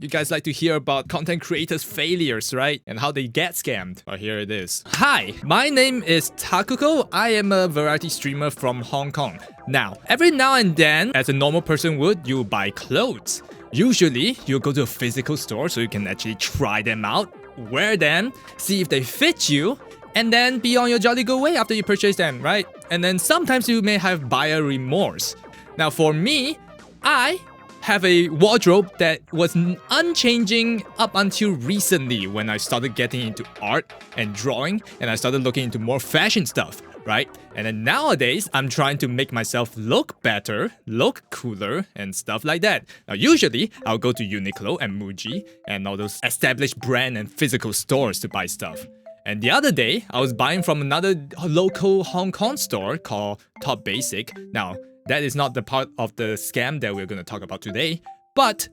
You guys like to hear about content creators' failures, right? And how they get scammed. Well, here it is. Hi, my name is Takukou. I am a variety streamer from Hong Kong. Now, every now and then, as a normal person would, you buy clothes. Usually, you go to a physical store so you can actually try them out, wear them, see if they fit you, and then be on your jolly good way after you purchase them, right? And then sometimes you may have buyer remorse. Now, for me, I have a wardrobe that was unchanging up until recently when I started getting into art and drawing and I started looking into more fashion stuff, right? And then nowadays, I'm trying to make myself look better, look cooler, and stuff like that. Now, usually, I'll go to Uniqlo and Muji and all those established brand and physical stores to buy stuff. And the other day, I was buying from another local Hong Kong store called Top Basic. Now, that is not the part of the scam that we're going to talk about today, but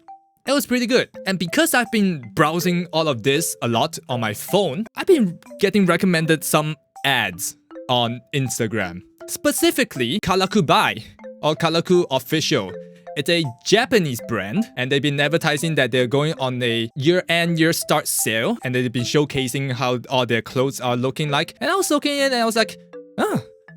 it was pretty good. And because I've been browsing all of this a lot on my phone, I've been getting recommended some ads on Instagram. Specifically, Takukou or Takukou Official. It's a Japanese brand, and they've been advertising that they're going on a year-end, year-start sale, and they've been showcasing how all their clothes are looking like. And I was looking in and I was like,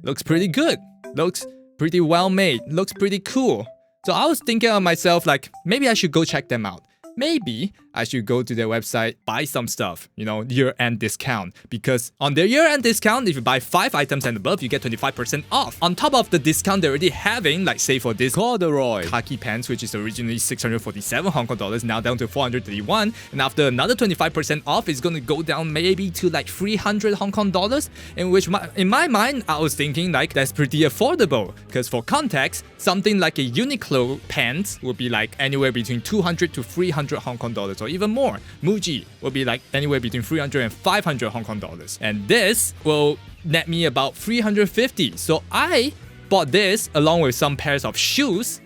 looks pretty good. Looks pretty well made. Looks pretty cool. So I was thinking of myself like, maybe I should go check them out. Maybe I should go to their website, buy some stuff, year-end discount. Because on their year-end discount, if you buy 5 items and above, you get 25% off. On top of the discount they're already having, like say for this corduroy khaki pants, which is originally 647 Hong Kong dollars, now down to 431. And after another 25% off, it's going to go down maybe to like 300 Hong Kong dollars. In which, in my mind, I was thinking like that's pretty affordable. Because for context, something like a Uniqlo pants would be like anywhere between 200 to 300 Hong Kong dollars or even more. Muji will be like anywhere between 300 and 500 Hong Kong dollars. And this will net me about 350. So I bought this along with some pairs of shoes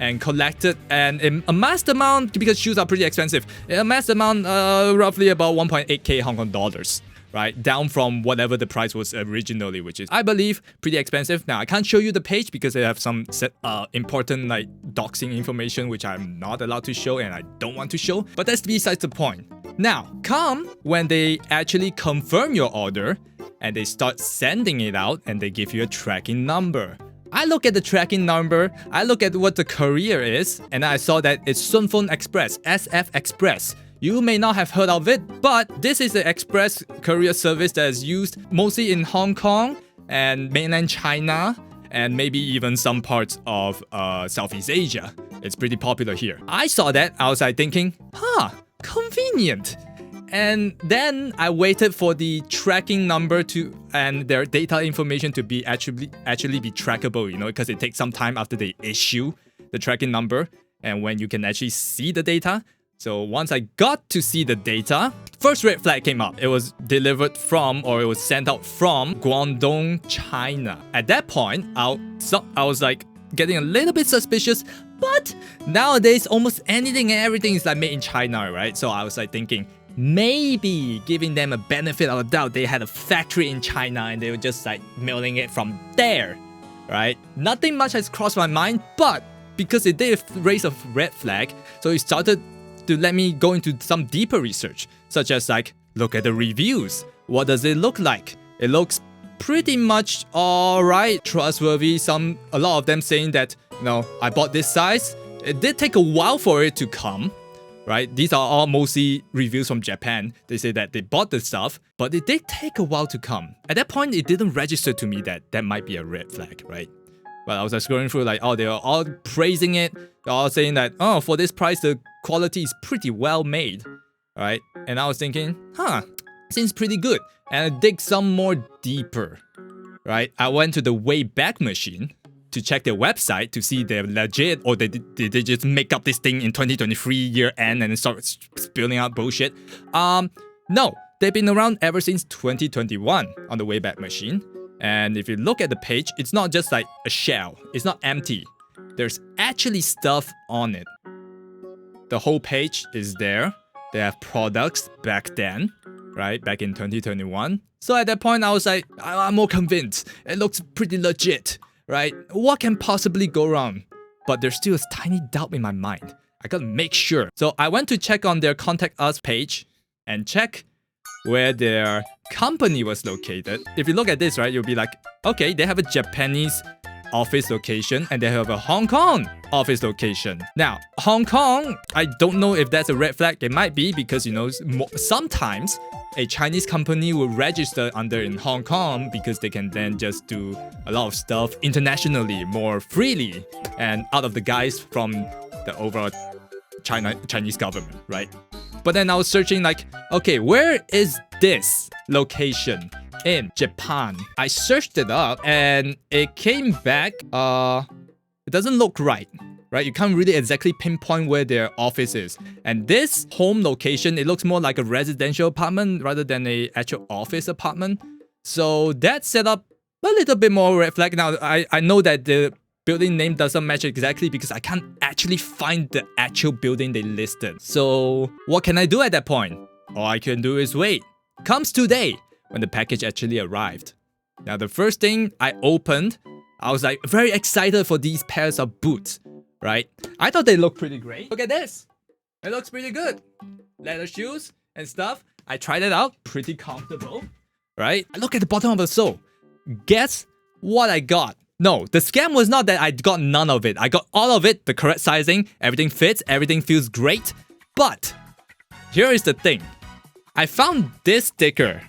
and collected an amassed amount, because shoes are pretty expensive, amassed amount roughly about 1.8k Hong Kong dollars. Right, down from whatever the price was originally, which is, I believe, pretty expensive. Now, I can't show you the page because they have some important like doxing information which I'm not allowed to show and I don't want to show. But that's besides the point. Now, come when they actually confirm your order and they start sending it out and they give you a tracking number. I look at the tracking number, I look at what the courier is, and I saw that it's Sunfeng Express, SF Express. You may not have heard of it, but this is an express courier service that is used mostly in Hong Kong and mainland China, and maybe even some parts of Southeast Asia. It's pretty popular here. I saw that, I was like thinking, convenient. And then I waited for the tracking number and their data information to be actually be trackable, because it takes some time after they issue the tracking number and when you can actually see the data. So once I got to see the data, first red flag came up. It was delivered from, or it was sent out from Guangdong, China. At that point, I was like getting a little bit suspicious, but nowadays almost anything and everything is like made in China, right? So I was like thinking, maybe giving them a benefit of the doubt, they had a factory in China and they were just like mailing it from there, right? Nothing much has crossed my mind, but because it did raise a red flag, so it started to let me go into some deeper research, such as like, look at the reviews. What does it look like? It looks pretty much alright, trustworthy. A lot of them saying that, I bought this size. It did take a while for it to come, right? These are all mostly reviews from Japan. They say that they bought the stuff, but it did take a while to come. At that point, it didn't register to me that that might be a red flag, right? But I was like scrolling through like, they are all praising it. They're all saying that, for this price, the quality is pretty well made, right? And I was thinking, seems pretty good. And I dig some more deeper, right? I went to the Wayback Machine to check their website to see they're legit or did they just make up this thing in 2023 year end and then start spilling out bullshit. No, they've been around ever since 2021 on the Wayback Machine. And if you look at the page, it's not just like a shell. It's not empty. There's actually stuff on it. The whole page is there. They have products back then, right? Back in 2021. So at that point, I was like, I'm more convinced. It looks pretty legit, right? What can possibly go wrong? But there's still a tiny doubt in my mind. I gotta make sure. So I went to check on their contact us page and check where their company was located. If you look at this, right, you'll be like, okay, they have a Japanese office location and they have a Hong Kong office location. Now, Hong Kong, I don't know if that's a red flag. It might be because, you know, sometimes a Chinese company will register under in Hong Kong because they can then just do a lot of stuff internationally more freely and out of the guise from the overall Chinese government, right? But then I was searching like, okay, where is this location in Japan? I searched it up and it came back, it doesn't look right? You can't really exactly pinpoint where their office is. And this home location, it looks more like a residential apartment rather than a actual office apartment. So that set up a little bit more red flag. Now, I know that the building name doesn't match exactly because I can't actually find the actual building they listed. So what can I do at that point? All I can do is wait. Comes today when the package actually arrived. Now, the first thing I opened, I was like very excited for these pairs of boots, right? I thought they looked pretty great. Look at this. It looks pretty good. Leather shoes and stuff. I tried it out. Pretty comfortable, right? I look at the bottom of the sole. Guess what I got? No, the scam was not that I got none of it. I got all of it, the correct sizing, everything fits, everything feels great. But here is the thing. I found this sticker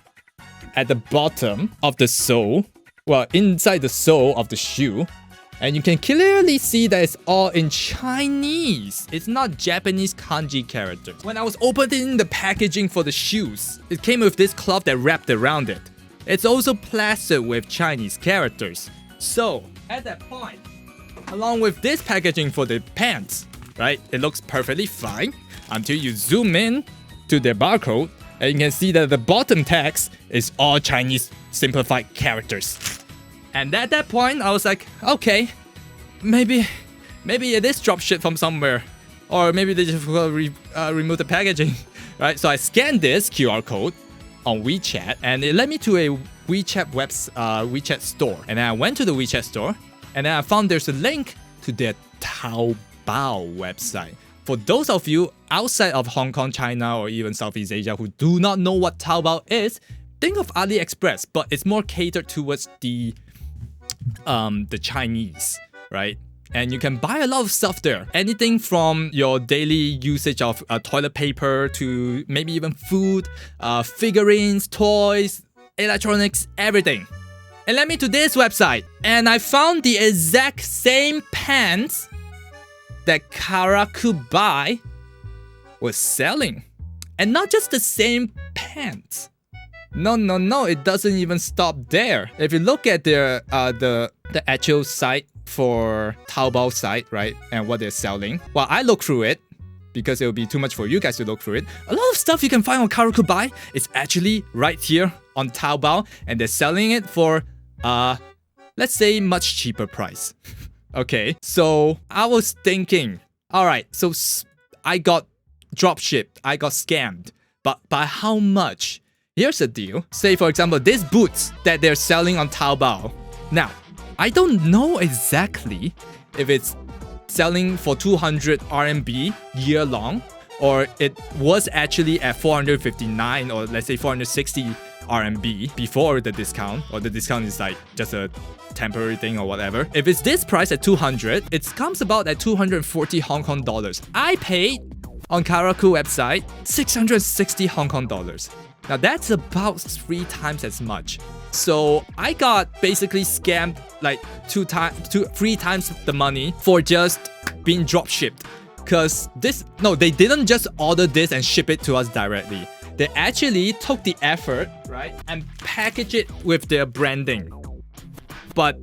at the bottom of the sole, well, inside the sole of the shoe, and you can clearly see that it's all in Chinese. It's not Japanese kanji characters. When I was opening the packaging for the shoes, it came with this cloth that wrapped around it. It's also plastered with Chinese characters. So, at that point, along with this packaging for the pants, right, it looks perfectly fine until you zoom in to their barcode and you can see that the bottom text is all Chinese simplified characters. And at that point, I was like, okay, maybe it is dropship from somewhere. Or maybe they just remove the packaging, right? So I scanned this QR code on WeChat and it led me to a WeChat store. And then I went to the WeChat store and then I found there's a link to their Taobao website. For those of you outside of Hong Kong, China, or even Southeast Asia who do not know what Taobao is, think of AliExpress, but it's more catered towards the Chinese, right? And you can buy a lot of stuff there. Anything from your daily usage of toilet paper to maybe even food, figurines, toys, electronics, everything. It led me to this website and I found the exact same pants that Takukou was selling. And not just the same pants. No, it doesn't even stop there. If you look at their the actual site for Taobao site, right, and what they're selling, well, I look through it because it will be too much for you guys to look through it. A lot of stuff you can find on Takukou is actually right here on Taobao, and they're selling it for let's say much cheaper price. Okay, so I was thinking, all right, so I got dropshipped, I got scammed, but by how much? Here's the deal. Say, for example, these boots that they're selling on Taobao. Now, I don't know exactly if it's selling for 200 RMB year long, or it was actually at 459 or let's say 460 RMB before the discount, or the discount is like just a temporary thing or whatever. If it's this price at 200, it comes about at 240 Hong Kong dollars. I paid on Takukou website 660 Hong Kong dollars. Now that's about 3 times as much. So I got basically scammed like 3 times the money for just being drop shipped. Cause they didn't just order this and ship it to us directly. They actually took the effort, right, and package it with their branding. But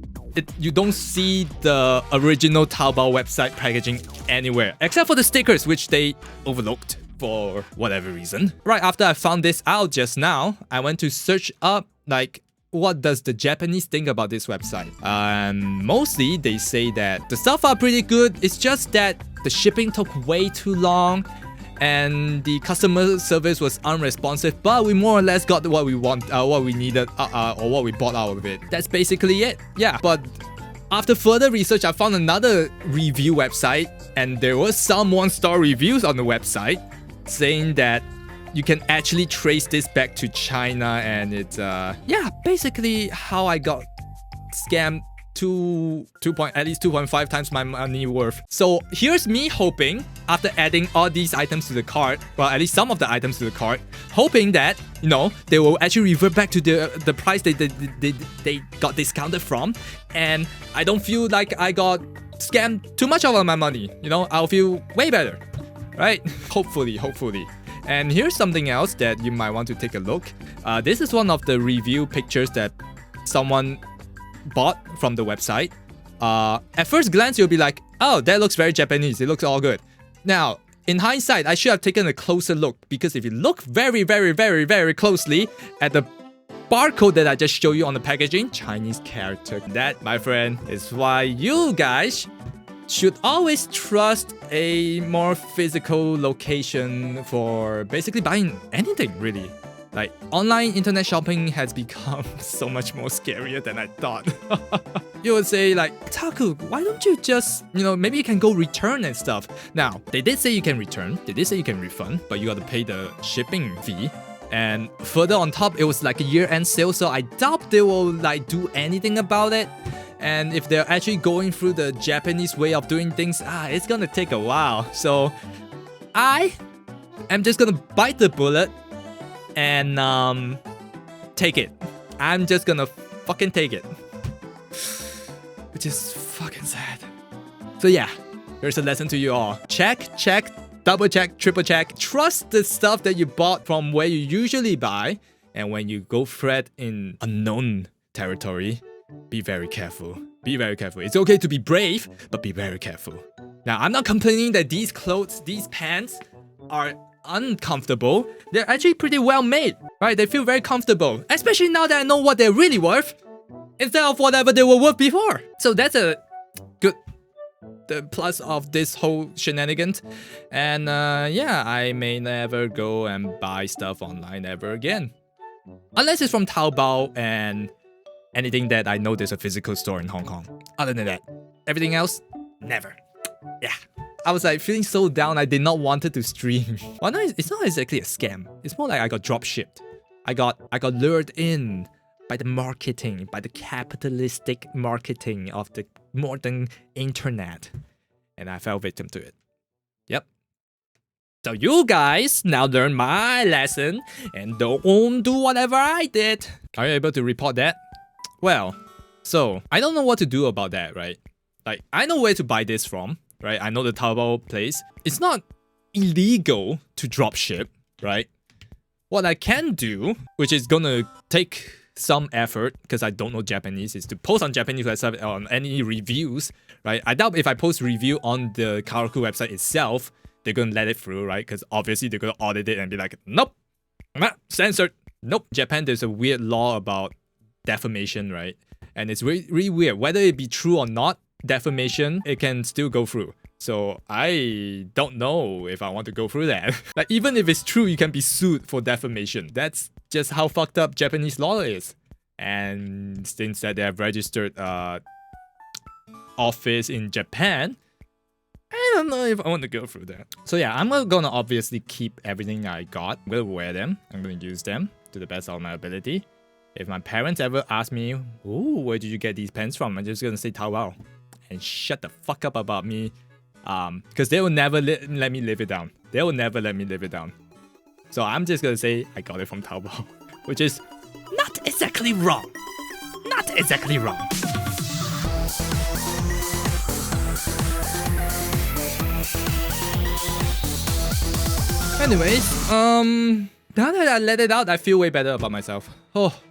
you don't see the original Taobao website packaging anywhere, except for the stickers, which they overlooked for whatever reason. Right after I found this out just now, I went to search up like, what does the Japanese think about this website? Mostly they say that the stuff are pretty good. It's just that the shipping took way too long and the customer service was unresponsive, but we more or less got what we want, what we needed, or what we bought out of it. That's basically it. Yeah, but after further research, I found another review website And there was some one-star reviews on the website saying that you can actually trace this back to China, and it's yeah, basically how I got scammed at least 2.5 times my money worth. So here's me hoping, after adding all these items to the cart, well, at least some of the items to the cart, hoping that, you know, they will actually revert back to the price they got discounted from, and I don't feel like I got scammed too much of my money. You know, I'll feel way better, right? Hopefully. And here's something else that you might want to take a look. This is one of the review pictures that someone bought from the website. At first glance, you'll be like, oh, that looks very Japanese. It looks all good. Now, in hindsight, I should have taken a closer look, because if you look very closely at the barcode that I just showed you on the packaging, Chinese character. That, my friend, is why you guys should always trust a more physical location for basically buying anything, really. Like, online internet shopping has become so much more scarier than I thought. You would say like, Taku, why don't you just, you know, maybe you can go return and stuff. Now, they did say you can return, they did say you can refund, but you gotta pay the shipping fee. And further on top, it was like a year-end sale, so I doubt they will like do anything about it. And if they're actually going through the Japanese way of doing things, it's gonna take a while. So I am just gonna bite the bullet and take it. I'm just gonna fucking take it. Which is fucking sad. So yeah, here's a lesson to you all. Check, double check, triple check. Trust the stuff that you bought from where you usually buy. And when you go thread in unknown territory, be very careful. Be very careful. It's okay to be brave, but be very careful. Now, I'm not complaining that these clothes, these pants are uncomfortable. They're actually pretty well made, right? They feel very comfortable, especially now that I know what they're really worth instead of whatever they were worth before. So that's a good plus of this whole shenanigans. And yeah, I may never go and buy stuff online ever again. Unless it's from Taobao and anything that I know there's a physical store in Hong Kong. Other than that, everything else, never. Yeah. I was like feeling so down, I did not want it to stream. Well, no, it's not exactly a scam. It's more like I got drop shipped. I got lured in by the marketing, by the capitalistic marketing of the modern internet. And I fell victim to it. Yep. So you guys now learn my lesson and don't do whatever I did. Are you able to report that? Well, so I don't know what to do about that, right? Like, I know where to buy this from, right? I know the Taobao place. It's not illegal to dropship, right? What I can do, which is gonna take some effort, because I don't know Japanese, is to post on Japanese website on any reviews, right? I doubt if I post review on the Takukou website itself, they're gonna let it through, right? Because obviously they're gonna audit it and be like, nope, censored. Nope. Japan, there's a weird law about defamation, right? And it's really weird. Whether it be true or not, defamation, it can still go through. So I don't know if I want to go through that. Like, even if it's true, you can be sued for defamation. That's just how fucked up Japanese law is. And since that they have registered office in Japan, I don't know if I want to go through that. So yeah, I'm gonna obviously keep everything I got. I'm gonna wear them. I'm gonna use them to the best of my ability. If my parents ever ask me, ooh, where did you get these pants from? I'm just gonna say Taobao and shut the fuck up about me. Because they will never let me live it down. They will never let me live it down. So I'm just gonna say I got it from Taobao, which is not exactly wrong. Not exactly wrong. Anyways, now that I let it out, I feel way better about myself. Oh.